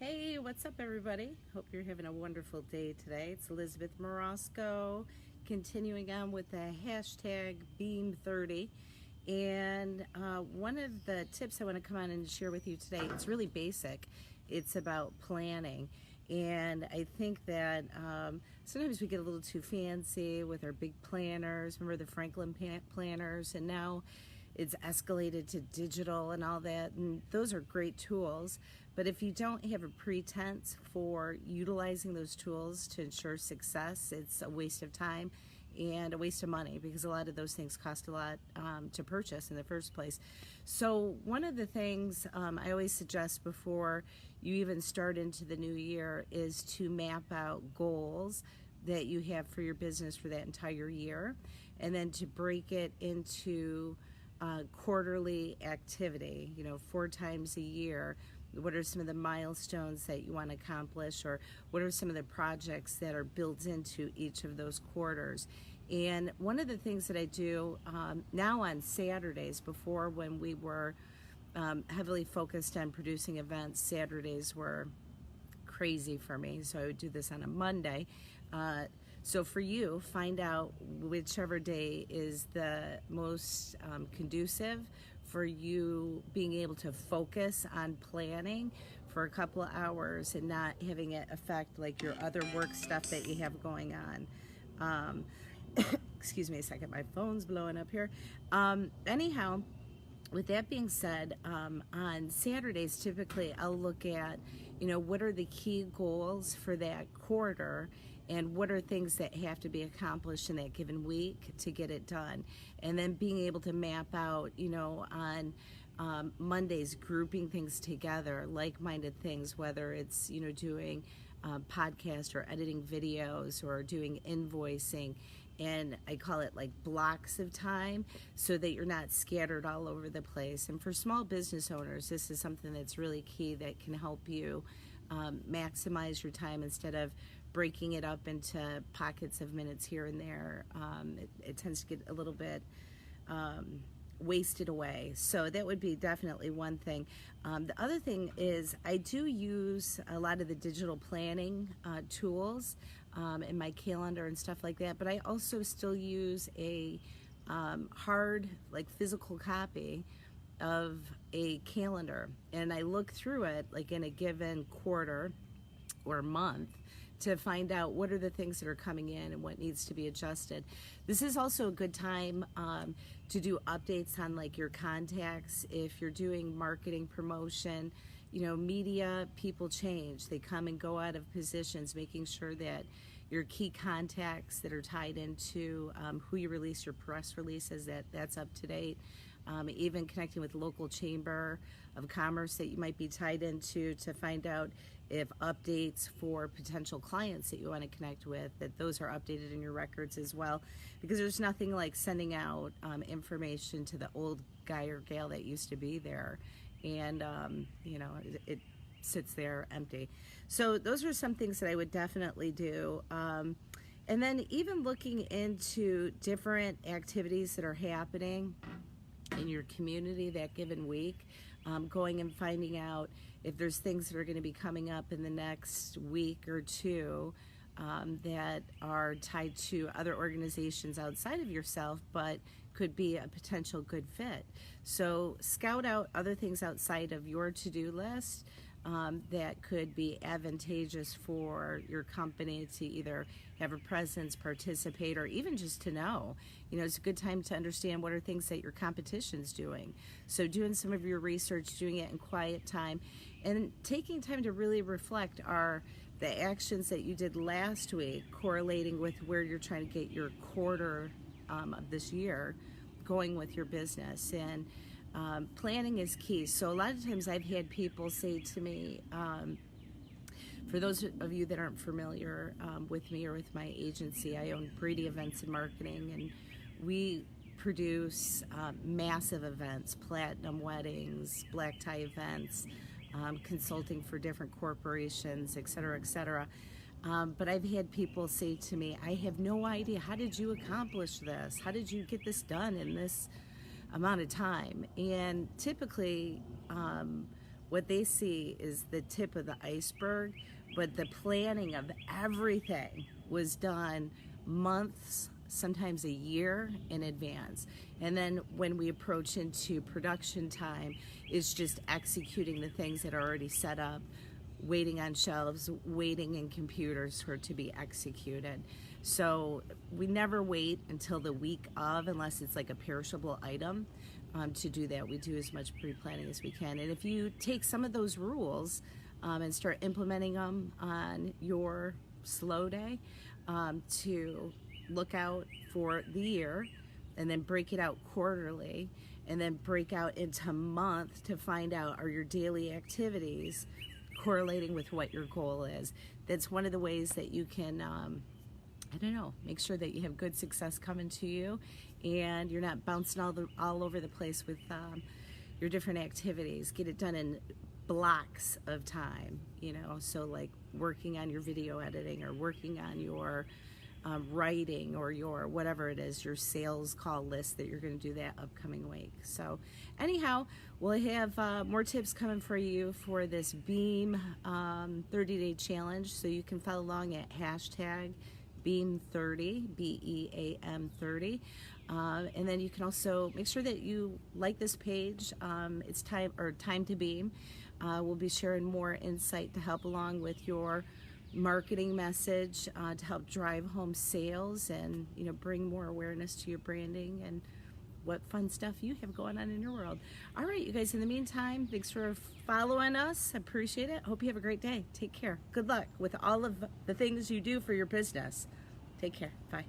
Hey, what's up, everybody? Hope you're having a wonderful day today. It's Elizabeth Marasco, continuing on with the hashtag Beam30. And one of the tips I want to come on and share with you today, it's really basic. It's about planning. And I think that sometimes we get a little too fancy with our big planners. Remember the Franklin planners? And now it's escalated to digital and all that, and those are great tools. But if you don't have a pretense for utilizing those tools to ensure success, it's a waste of time and a waste of money, because a lot of those things cost a lot to purchase in the first place. So one of the things I always suggest before you even start into the new year is to map out goals that you have for your business for that entire year, and then to break it into quarterly activity, 4 times a year. What are some of the milestones that you want to accomplish, or what are some of the projects that are built into each of those quarters? And one of the things that I do now on Saturdays, before when we were heavily focused on producing events, Saturdays were crazy for me, so I would do this on a Monday. So for you, find out whichever day is the most conducive for you being able to focus on planning for a couple of hours and not having it affect like your other work stuff that you have going on. Excuse me a second, my phone's blowing up here. Anyhow, with that being said, on Saturdays, typically I'll look at, what are the key goals for that quarter, and what are things that have to be accomplished in that given week to get it done. And then being able to map out, on Mondays, grouping things together, like-minded things, whether it's, doing podcast or editing videos or doing invoicing. And I call it like blocks of time, so that you're not scattered all over the place. And for small business owners, this is something that's really key that can help you maximize your time instead of breaking it up into pockets of minutes here and there. It tends to get a little bit wasted away. So that would be definitely one thing. The other thing is I do use a lot of the digital planning tools in my calendar and stuff like that, but I also still use a hard, like physical copy of a calendar, and I look through it like in a given quarter or month to find out what are the things that are coming in and what needs to be adjusted. This is also a good time to do updates on like your contacts. If you're doing marketing promotion, media people change, they come and go out of positions, making sure that your key contacts that are tied into who you release your press releases, that's up to date. Even connecting with local chamber of commerce that you might be tied into to find out if updates for potential clients that you want to connect with, that those are updated in your records as well, because there's nothing like sending out information to the old guy or gal that used to be there, and it sits there empty. So those are some things that I would definitely do. And then even looking into different activities that are happening in your community that given week, going and finding out if there's things that are going to be coming up in the next week or two that are tied to other organizations outside of yourself, but could be a potential good fit. So scout out other things outside of your to-do list that could be advantageous for your company to either have a presence, participate, or even just to know. It's a good time to understand what are things that your competition's doing. So doing some of your research, doing it in quiet time, and taking time to really reflect, are the actions that you did last week correlating with where you're trying to get your quarter of this year going with your business. And planning is key. So a lot of times I've had people say to me, for those of you that aren't familiar with me or with my agency, I own Brady Events and Marketing, and we produce massive events, platinum weddings, black tie events, consulting for different corporations, et cetera, et cetera. But I've had people say to me, I have no idea, how did you accomplish this? How did you get this done in this amount of time? And typically what they see is the tip of the iceberg, but the planning of everything was done months, sometimes a year in advance. And then when we approach into production time, it's just executing the things that are already set up, waiting on shelves, waiting in computers for it to be executed. So we never wait until the week of, unless it's like a perishable item, to do that. We do as much pre-planning as we can. And if you take some of those rules and start implementing them on your slow day, to look out for the year, and then break it out quarterly, and then break out into month to find out, are your daily activities correlating with what your goal is. That's one of the ways that you can, I don't know, make sure that you have good success coming to you, and you're not bouncing all over the place with your different activities. Get it done in blocks of time, you know, so like working on your video editing, or working on your writing, or your whatever it is, your sales call list that you're going to do that upcoming week. So anyhow, we'll have more tips coming for you for this Beam 30-day challenge, so you can follow along at hashtag Beam30, BEAM 30. And then you can also make sure that you like this page. It's time to Beam. We'll be sharing more insight to help along with your marketing message, to help drive home sales, and bring more awareness to your branding and what fun stuff you have going on in your world. All right, you guys, in the meantime, thanks for following us. I appreciate it. Hope you have a great day. Take care. Good luck with all of the things you do for your business. Take care. Bye.